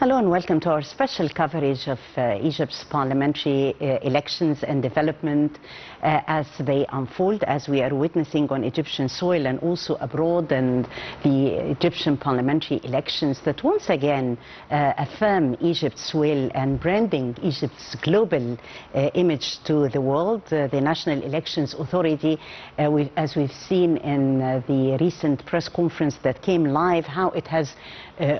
Hello and welcome to our special coverage of Egypt's parliamentary elections and development as they unfold, as we are witnessing on Egyptian soil and also abroad, and the Egyptian parliamentary elections that once again affirm Egypt's will and branding Egypt's global image to the world. The National Elections Authority, as we've seen in the recent press conference that came live, how it has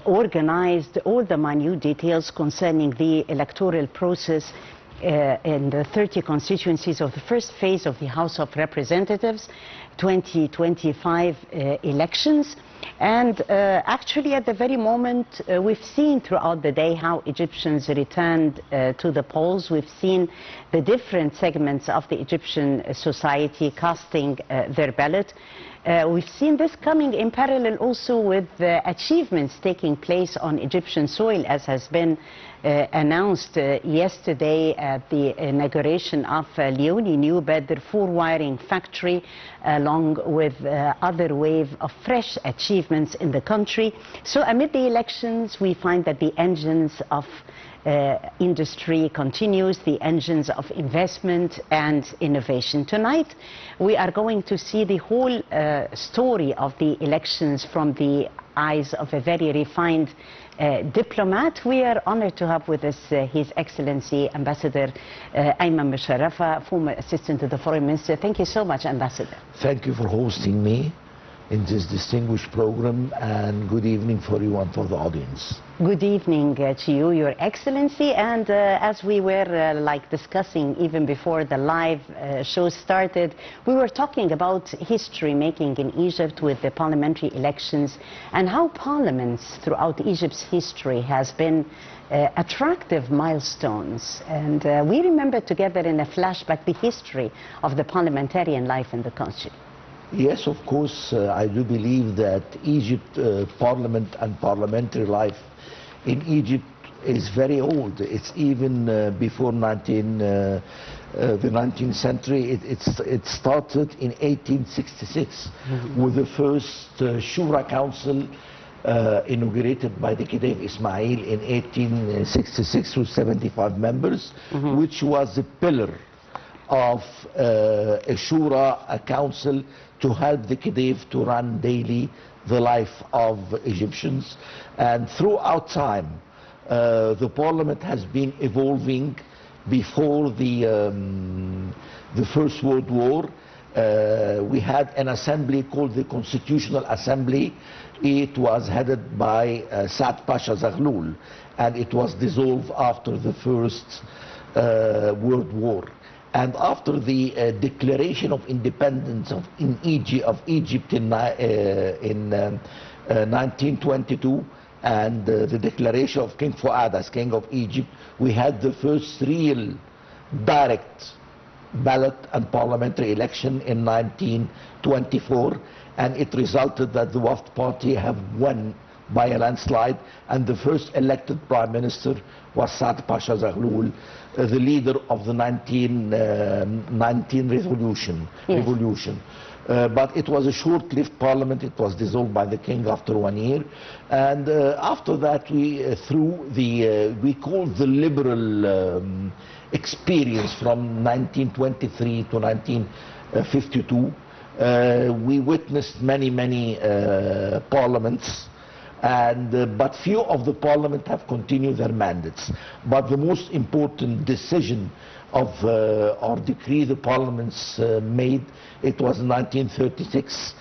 organized all the minute details concerning the electoral process in the 30 constituencies of the first phase of the House of Representatives 2025 elections. And actually at the very moment we've seen throughout the day how Egyptians returned to the polls. We've seen the different segments of the Egyptian society casting their ballot. We've seen this coming in parallel also with achievements taking place on Egyptian soil, as has been announced yesterday at the inauguration of Leone New Bedr 4-wiring factory, along with other wave of fresh achievements in the country. So amid the elections, we find that the engines of industry continues, the engines of investment and innovation. Tonight we are going to see the whole story of the elections from the eyes of a very refined diplomat. We are honored to have with us His Excellency Ambassador Ayman Mosharafa, former assistant to the Foreign Minister. Thank you so much, Ambassador. Thank you for hosting me in this distinguished program, and good evening for you and for the audience. Good evening to you, Your Excellency. And as we were discussing even before the live show started, we were talking about history making in Egypt with the parliamentary elections, and how parliaments throughout Egypt's history has been attractive milestones. And we remember together in a flashback the history of the parliamentarian life in the country. Yes, of course, I do believe that Egypt, parliament and parliamentary life in Egypt is very old. It's even before the 19th century. It started in 1866 with the first Shura Council inaugurated by the Khedive Ismail in 1866 with 75 members, which was the pillar of a Shura, a council to help the Khedive to run daily the life of Egyptians. And throughout time, the parliament has been evolving. Before the First World War, we had an assembly called the Constitutional Assembly. It was headed by Saad Pasha Zaghloul, and it was dissolved after the First World War. And after the declaration of independence of Egypt in 1922, and the declaration of King Fuad as King of Egypt, we had the first real direct ballot and parliamentary election in 1924, and it resulted that the Wafd Party have won by a landslide, and the first elected prime minister was Saad Pasha Zaghloul, the leader of the 1919 revolution. But it was a short-lived parliament. It was dissolved by the king after 1 year, and after that we called the liberal experience from 1923 to 1952. We witnessed many parliaments, and but few of the parliament have continued their mandates. But the most important decision of or decree the parliaments made, it was in 1936,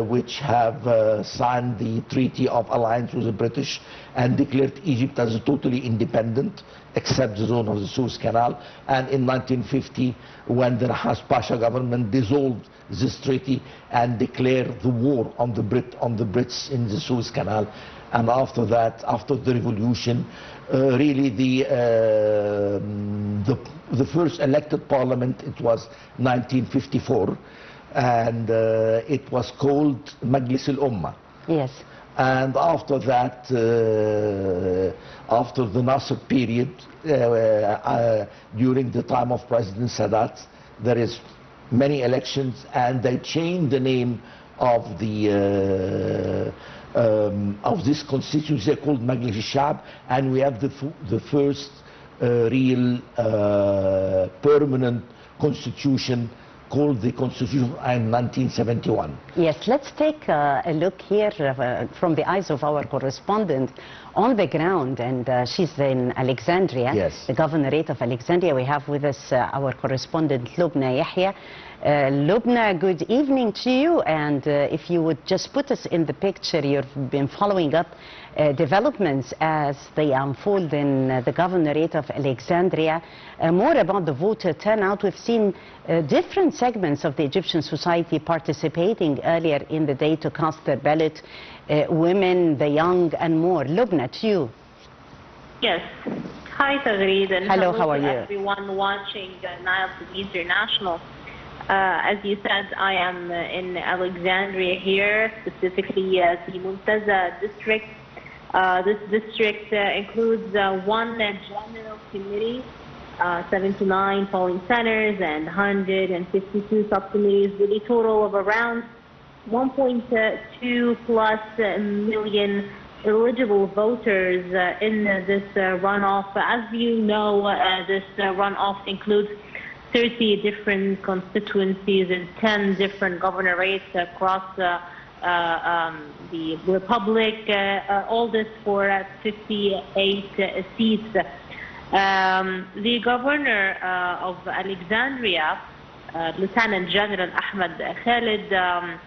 which have signed the Treaty of Alliance with the British and declared Egypt as totally independent except the zone of the Suez Canal. And in 1950, when the Nahas Pasha government dissolved this treaty and declared the war on the Brits in the Suez Canal. And after that, after the revolution, really the first elected parliament, it was 1954, and it was called Majlis al-Ummah. Yes. And after that, after the Nasser period, during the time of President Sadat, there is many elections, and they changed the name of the of this constituency called Majlis al-Sha'b, and we have the first real permanent constitution called the Constitution of 1971. Yes, let's take a look here from the eyes of our correspondent on the ground, and she's in Alexandria, yes, the governorate of Alexandria. We have with us our correspondent Lubna Yahya. Lubna, good evening to you, and if you would just put us in the picture. You've been following up developments as they unfold in the governorate of Alexandria. More about the voter turnout. We've seen different segments of the Egyptian society participating earlier in the day to cast their ballot, women, the young, and more. Lubna, to you. Yes. Hi, Tagreed, and hello, how are you? Everyone watching Nile TV International. As you said, I am in Alexandria here, specifically the Muntaza district. This district includes one general committee, 79 polling centers, and 152 subcommittees, with a total of around 1.2 plus million eligible voters in this runoff. As you know, this runoff includes 30 different constituencies in 10 different governorates across the Republic, all this for 58 seats. The governor of Alexandria, Lieutenant General Ahmed Khalid,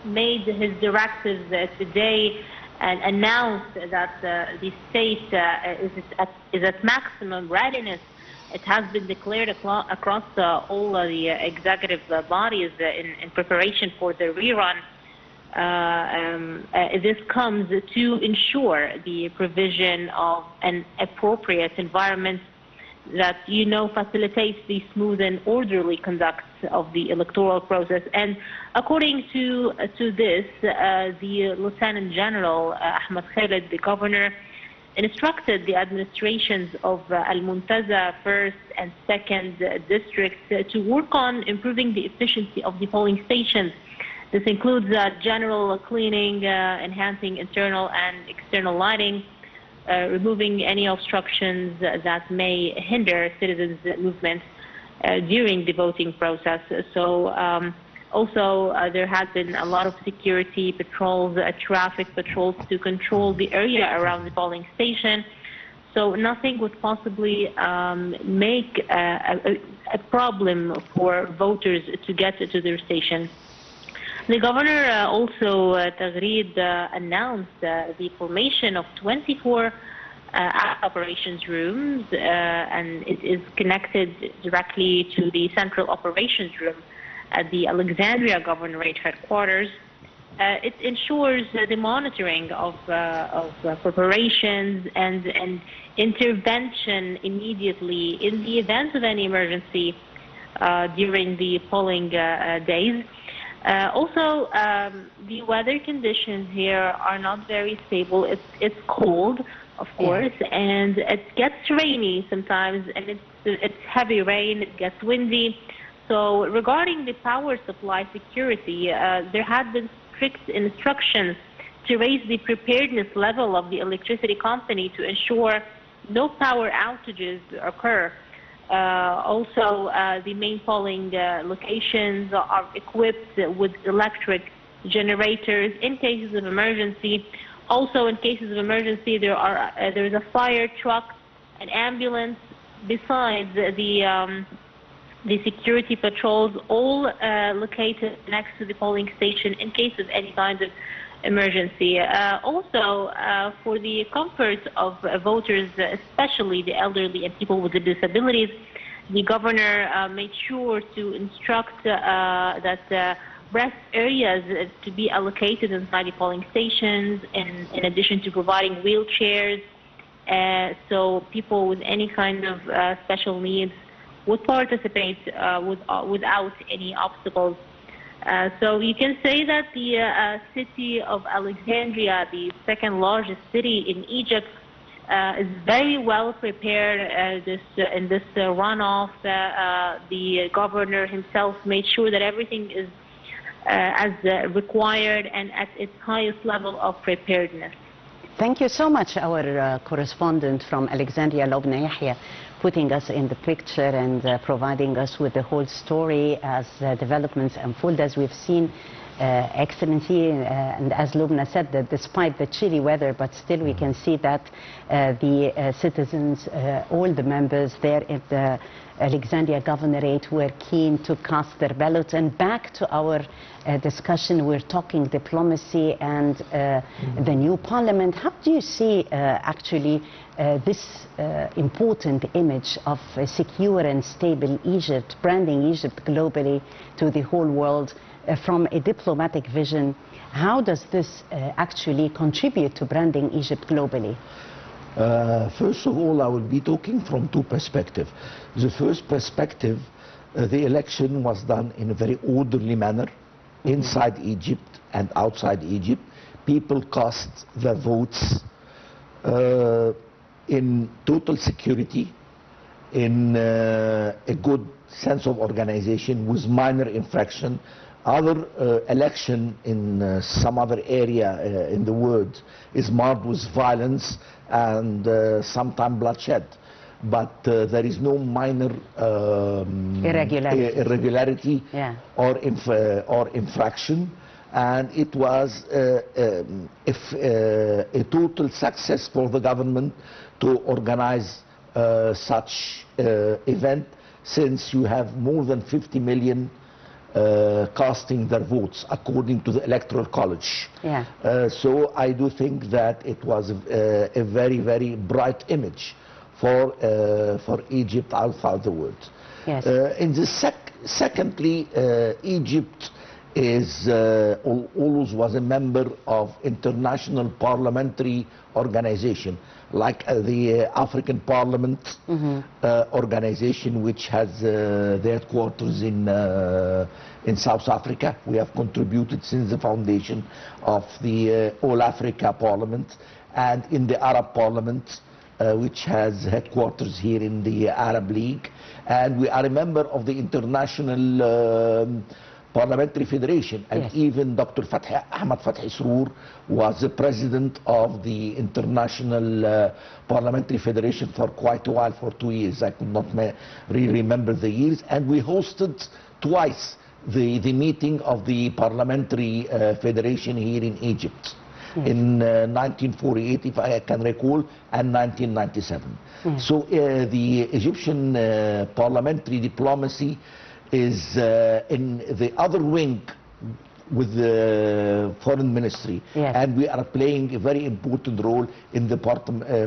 made his directives today and announced that the state is at maximum readiness. It has been declared across all the executive bodies in preparation for the rerun. This comes to ensure the provision of an appropriate environment that, facilitates the smooth and orderly conduct of the electoral process. And according to this, the Lieutenant General Ahmed Khalid, the governor, instructed the administrations of Al-Muntaza 1st and 2nd districts to work on improving the efficiency of the polling stations. This includes general cleaning, enhancing internal and external lighting, removing any obstructions that may hinder citizens' movement during the voting process. So also, there has been a lot of security patrols, traffic patrols to control the area around the polling station. So nothing would possibly make a problem for voters to get to their station. The governor also, Tagreed, announced the formation of 24 operations rooms, and it is connected directly to the central operations room at the Alexandria Governorate headquarters. It ensures the monitoring of preparations and intervention immediately in the event of any emergency during the polling days. Also, the weather conditions here are not very stable. It's cold, of course, and it gets rainy sometimes, and it's heavy rain, it gets windy. So regarding the power supply security, there had been strict instructions to raise the preparedness level of the electricity company to ensure no power outages occur. Also, the main polling locations are equipped with electric generators in cases of emergency. Also, in cases of emergency, there is a fire truck, an ambulance, besides the security patrols, all located next to the polling station in case of any kind of emergency. Also, for the comfort of voters, especially the elderly and people with disabilities, the governor made sure to instruct that rest areas to be allocated inside the polling stations, in addition to providing wheelchairs, so people with any kind of special needs would participate without any obstacles. So you can say that the city of Alexandria, the second largest city in Egypt, is very well prepared in this runoff. The governor himself made sure that everything is as required and at its highest level of preparedness. Thank you so much, our correspondent from Alexandria, Lubna Yahya, putting us in the picture and providing us with the whole story as developments unfold. As we've seen, Excellency, and as Lubna said, that despite the chilly weather, but still we can see that the citizens, all the members there at the Alexandria Governorate were keen to cast their ballots. And back to our discussion, we're talking diplomacy and the new parliament. How do you see actually this important image of a secure and stable Egypt, branding Egypt globally to the whole world from a diplomatic vision? How does this actually contribute to branding Egypt globally? First of all, I will be talking from two perspectives. The first perspective, the election was done in a very orderly manner inside Egypt and outside Egypt. People cast their votes in total security, in a good sense of organization with minor infraction. Other election in some other area in the world is marked with violence and sometimes bloodshed, but there is no minor irregularity or infraction, and it was a total success for the government to organize such event, since you have more than 50 million casting their votes according to the Electoral College. So I do think that it was a very, very bright image for Egypt outside the world. Secondly, Egypt is always was a member of international parliamentary organization, like the African Parliament organization, which has the headquarters in South Africa. We have contributed since the foundation of the All Africa Parliament, and in the Arab Parliament, which has headquarters here in the Arab League, and we are a member of the International Parliamentary Federation, and even Dr. Ahmad Fathi Srour was the president of the International Parliamentary Federation for quite a while, for 2 years. I could not really remember the years, and we hosted twice the meeting of the Parliamentary Federation here in Egypt. In 1948, if I can recall, and 1997. So the Egyptian parliamentary diplomacy is in the other wing with the foreign ministry, and we are playing a very important role in the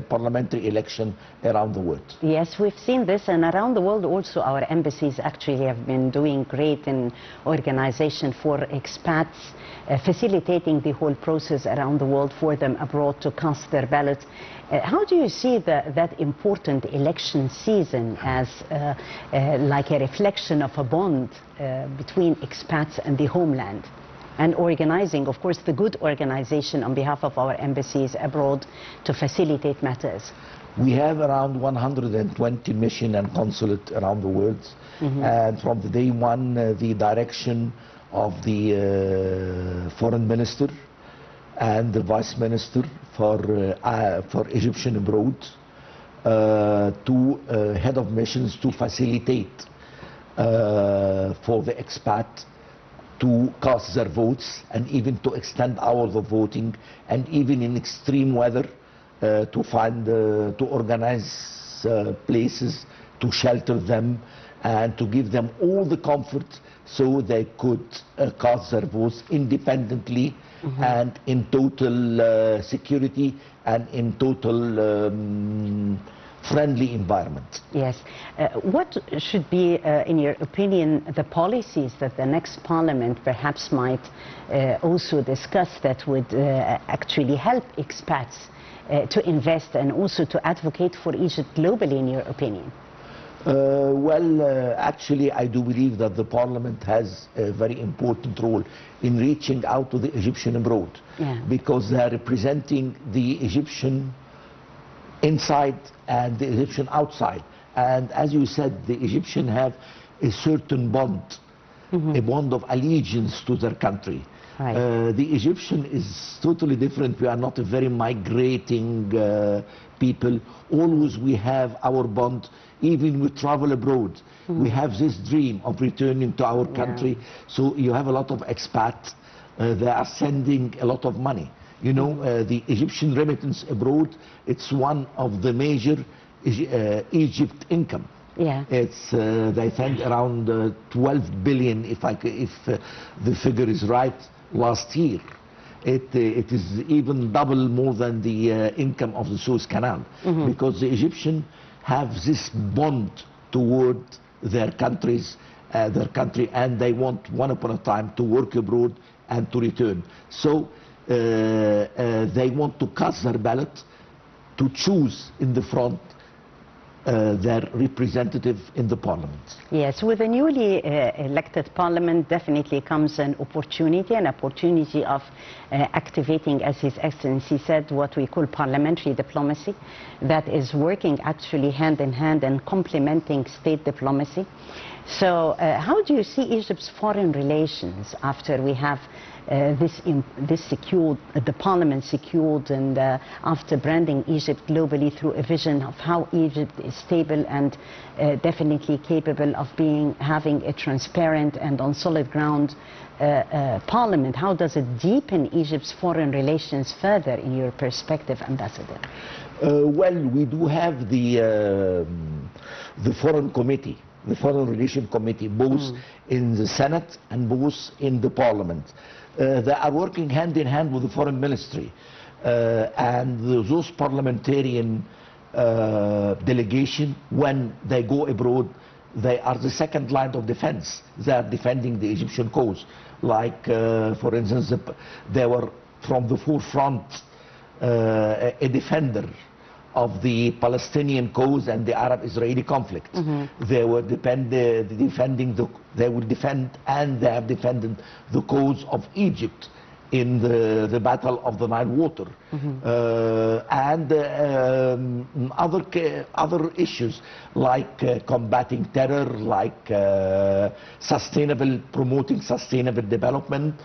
parliamentary election around the world. Yes, we've seen this, and around the world also our embassies actually have been doing great in organization for expats, facilitating the whole process around the world for them abroad to cast their ballots. How do you see that important election season as like a reflection of a bond between expats and the homeland, and organizing, of course, the good organization on behalf of our embassies abroad to facilitate matters? We have around 120 mission and consulate around the world, and from the day one, the direction of the foreign minister and the vice minister for Egyptian abroad to head of missions to facilitate for the expat to cast their votes, and even to extend hours of voting, and even in extreme weather to find to organize places to shelter them and to give them all the comfort so they could cast their votes independently and in total security and in total friendly environment. Yes. What should be, in your opinion, the policies that the next parliament perhaps might also discuss that would actually help expats to invest and also to advocate for Egypt globally, in your opinion? Actually, I do believe that the parliament has a very important role in reaching out to the Egyptian abroad, because they are representing the Egyptian inside and the Egyptian outside. And as you said, the Egyptians have a certain bond a bond of allegiance to their country. Right. The Egyptian is totally different. We are not a very migrating people. Always we have our bond. Even we travel abroad, we have this dream of returning to our country. So you have a lot of expats. They are sending a lot of money. You know, the Egyptian remittance abroad, it's one of the major Egypt income. Yeah. It's they send around 12 billion, if the figure is right, last year. It is even double more than the income of the Suez Canal, because the Egyptian have this bond toward their country, and they want one upon a time to work abroad and to return. So they want to cast their ballot to choose in the front their representative in the parliament. Yes, with a newly elected parliament definitely comes an opportunity of activating, as His Excellency said, what we call parliamentary diplomacy, that is working actually hand in hand and complementing state diplomacy. So how do you see Egypt's foreign relations after we have this secured, the parliament secured, and after branding Egypt globally through a vision of how Egypt is stable and definitely capable of having a transparent and on solid ground parliament? How does it deepen Egypt's foreign relations further in your perspective, Ambassador? Well, we do have the Foreign Committee, the Foreign Relations Committee, both in the Senate and both in the Parliament. They are working hand in hand with the Foreign Ministry, and those parliamentarian delegation, when they go abroad, they are the second line of defense. They are defending the Egyptian cause. Like, for instance, they were from the forefront a defender of the Palestinian cause and the Arab-Israeli conflict. They were they will defend, and they have defended the cause of Egypt in the battle of the Nile water, and other issues like combating terror, like promoting sustainable development,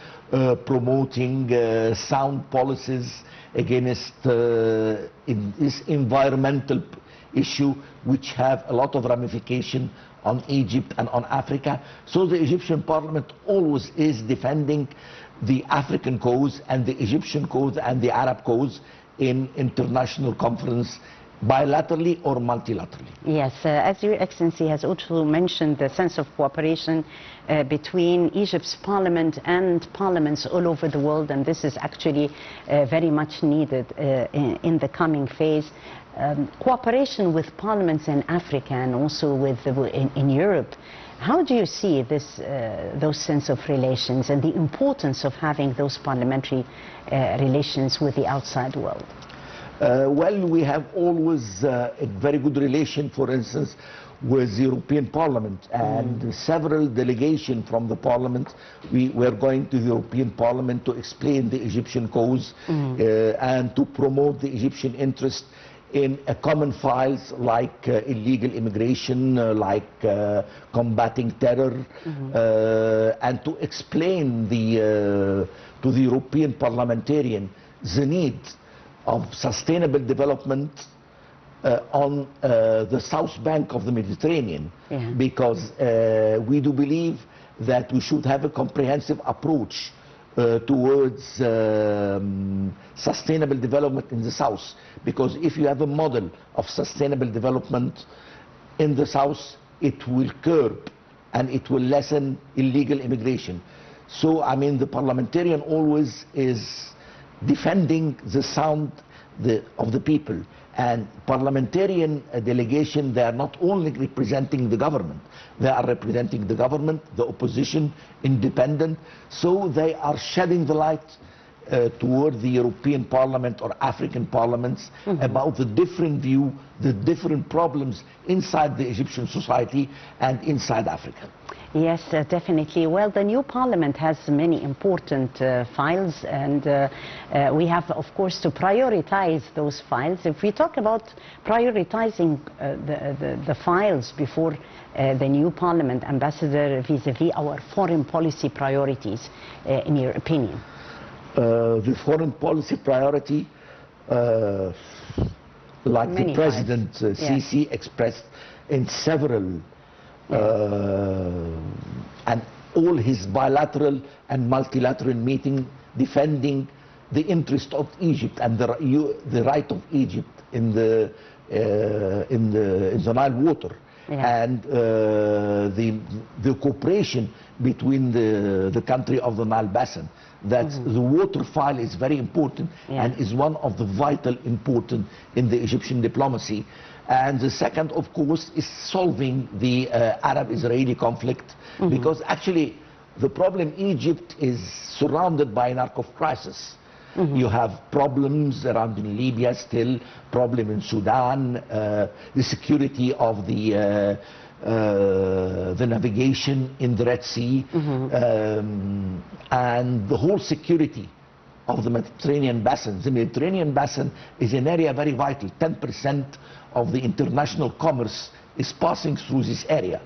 promoting sound policies against in this environmental issue, which have a lot of ramification on Egypt and on Africa. So the Egyptian parliament always is defending the African cause and the Egyptian cause and the Arab cause in international conference, bilaterally or multilaterally. Yes, as Your Excellency has also mentioned, the sense of cooperation between Egypt's parliament and parliaments all over the world, and this is actually very much needed in the coming phase. Cooperation with parliaments in Africa and also in Europe. How do you see those sense of relations and the importance of having those parliamentary relations with the outside world? Well, we have always a very good relation, for instance, with the European Parliament, and several delegations from the Parliament. We were going to the European Parliament to explain the Egyptian cause and to promote the Egyptian interest in common files like illegal immigration, like combating terror, and to explain to the European parliamentarian the need of sustainable development on the south bank of the Mediterranean, because we do believe that we should have a comprehensive approach towards sustainable development in the south, because if you have a model of sustainable development in the south, it will curb and it will lessen illegal immigration. So, I mean, the parliamentarian always is defending the sound of the people, and parliamentarian delegation, they are not only representing the government, they are representing the government, the opposition, independent, so they are shedding the light toward the European Parliament or African parliaments about the different view, the different problems inside the Egyptian society and inside Africa. Yes, definitely. Well, the new parliament has many important files, and we have, of course, to prioritize those files. If we talk about prioritizing the files before the new parliament, Ambassador, vis-a-vis our foreign policy priorities, in your opinion? The foreign policy priority, like Many the President Sisi expressed in several and all his bilateral and multilateral meetings, defending the interest of Egypt and the right of Egypt in the Nile water, and the cooperation between the country of the Nile Basin. That the water file is very important and is one of the vital important in the Egyptian diplomacy. And the second, of course, is solving the Arab-Israeli conflict, because actually the problem Egypt is surrounded by an arc of crisis. You have problems around in Libya still, problem in Sudan, the security of the navigation in the Red Sea, and the whole security of the Mediterranean basin. The Mediterranean basin is an area very vital. 10% of the international commerce is passing through this area.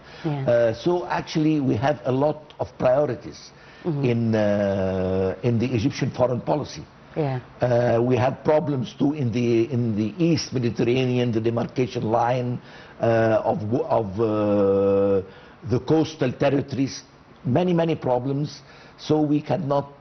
So actually we have a lot of priorities in the Egyptian foreign policy. We have problems too in the East Mediterranean, the demarcation line of the coastal territories, many problems. So we cannot,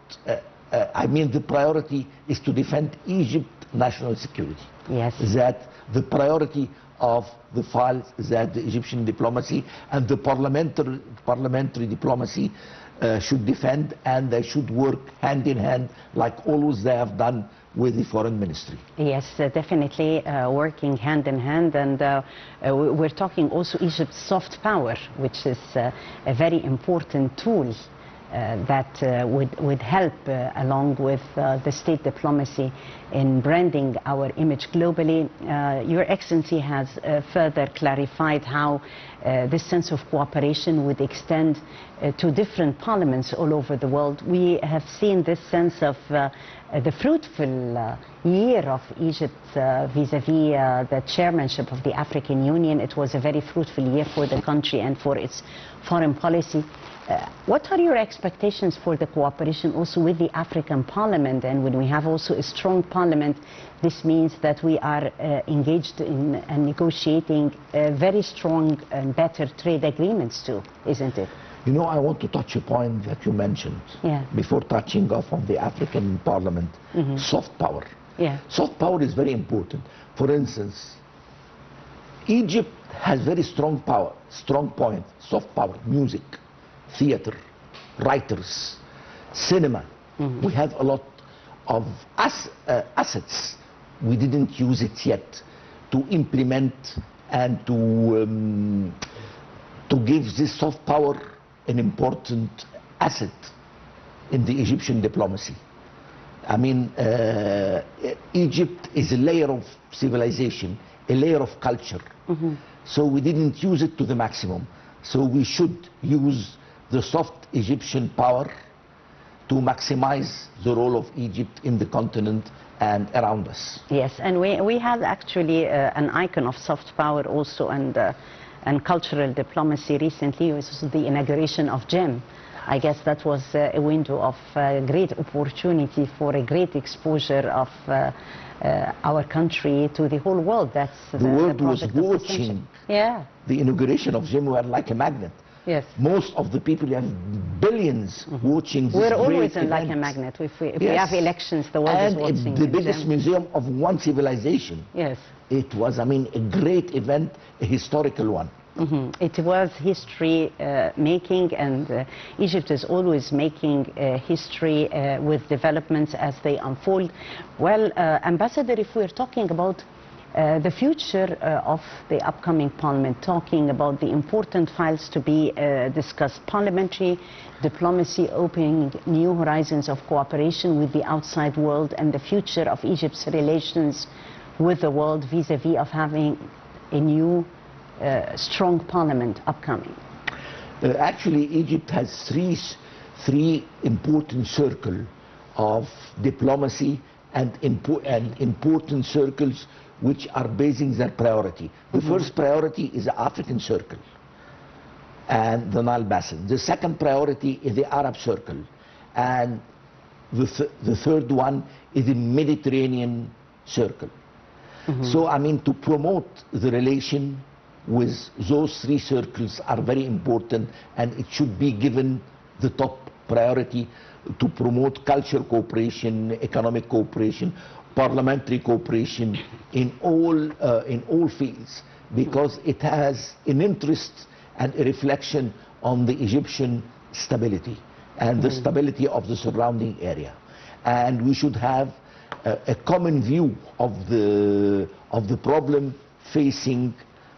I mean, the priority is to defend Egypt national security. That the priority of the files that the Egyptian diplomacy and the parliamentary diplomacy should defend, and they should work hand in hand like always they have done with the foreign ministry. Yes, definitely working hand in hand, and we're talking also Egypt's soft power, which is a very important tool that would help along with the state diplomacy in branding our image globally. Your Excellency has further clarified how this sense of cooperation would extend to different parliaments all over the world. We have seen this sense of the fruitful year of Egypt vis-a-vis the chairmanship of the African Union. It was a very fruitful year for the country and for its foreign policy. What are your expectations for the cooperation also with the African Parliament? And when we have also a strong parliament, this means that we are engaged in negotiating very strong and better trade agreements too, isn't it? You know, I want to touch a point that you mentioned before touching off on the African Parliament, soft power. Soft power is very important. For instance, Egypt has very strong power, strong point, soft power, music, theater, writers, cinema. We have a lot of assets. We didn't use it yet to implement and to give this soft power an important asset in the Egyptian diplomacy. I mean, Egypt is a layer of civilization, a layer of culture. So we didn't use it to the maximum. So we should use the soft Egyptian power to maximize the role of Egypt in the continent and around us. Yes, and we have actually an icon of soft power also and cultural diplomacy recently, which was the inauguration of GEM. I guess that was a window of great opportunity for a great exposure of our country to the whole world. That's the world was watching the inauguration of GEM were like a magnet. Most of the people, you have billions watching this. We're always like a magnet. If we have elections, the world is watching. And the biggest museum of one civilization. It was, I mean, a great event, a historical one. It was history making, and Egypt is always making history with developments as they unfold. Well, Ambassador, if we're talking about the future of the upcoming parliament, talking about the important files to be discussed, parliamentary diplomacy, opening new horizons of cooperation with the outside world, and the future of Egypt's relations with the world vis-a-vis of having a new strong parliament upcoming. Actually, Egypt has three important circles of diplomacy and important circles which are basing their priority. The first priority is the African circle and the Nile Basin. The second priority is the Arab circle. And the third one is the Mediterranean circle. So, I mean, to promote the relation with those three circles are very important, and it should be given the top priority to promote cultural cooperation, economic cooperation, parliamentary cooperation in all fields, because it has an interest and a reflection on the Egyptian stability and the stability of the surrounding area. And we should have a common view of the problem facing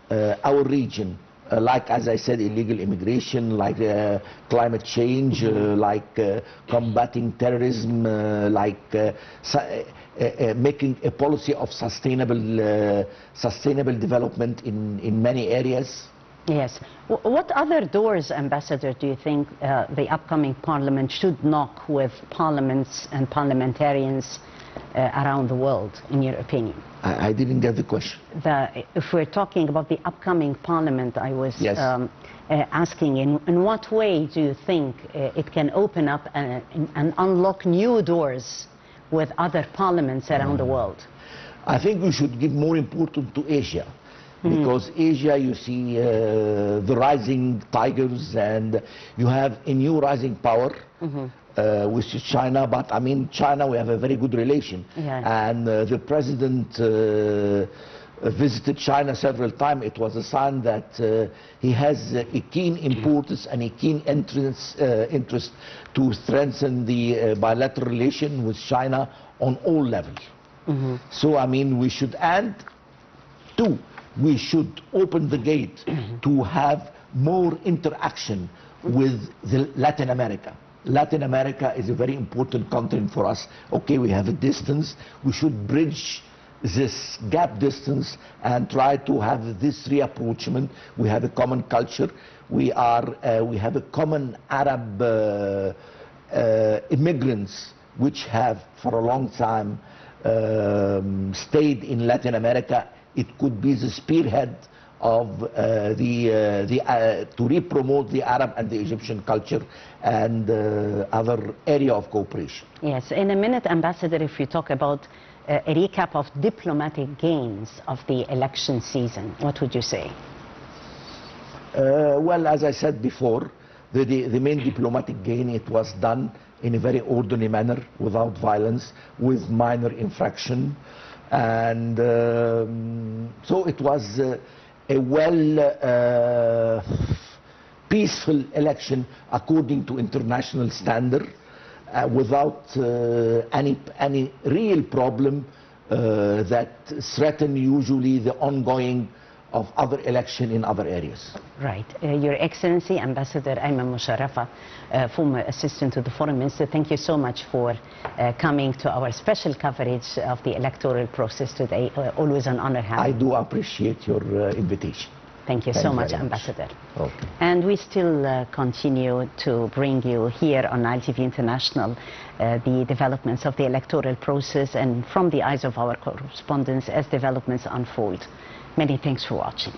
our region, like, as I said, illegal immigration, like climate change, like combating terrorism, like making a policy of sustainable development in many areas. Yes. What other doors, Ambassador, do you think the upcoming parliament should knock with parliaments and parliamentarians around the world, in your opinion? I didn't get the question. If we're talking about the upcoming parliament, I was asking in what way do you think it can open up and unlock new doors with other parliaments around the world? I think we should give more importance to Asia. Because Asia, you see the rising tigers, and you have a new rising power, which is China. But I mean, China, we have a very good relation. And the president visited China several times. It was a sign that he has a keen importance and a keen interest to strengthen the bilateral relation with China on all levels. So, I mean, we should add two. We should open the gate to have more interaction with Latin America. Latin America is a very important continent for us. Okay, we have a distance. We should bridge this gap distance and try to have this reapproachment. We have a common culture. We have a common Arab immigrants which have for a long time stayed in Latin America. It could be the spearhead of to re-promote the Arab and the Egyptian culture and other area of cooperation. Yes, in a minute, Ambassador, if you talk about a recap of diplomatic gains of the election season, what would you say? Well, as I said before, the main diplomatic gain, it was done in a very orderly manner, without violence, with minor infraction. And so it was a well peaceful election according to international standard, without any real problem that threaten usually the ongoing of other election in other areas. Right. Your Excellency, Ambassador Ayman Mosharafa, former assistant to the Foreign Minister, thank you so much for coming to our special coverage of the electoral process today. Always an honor having you. I do appreciate your invitation. Thank you so much, Ambassador. Okay. And we still continue to bring you here on Nile TV International the developments of the electoral process and from the eyes of our correspondents as developments unfold. Many thanks for watching.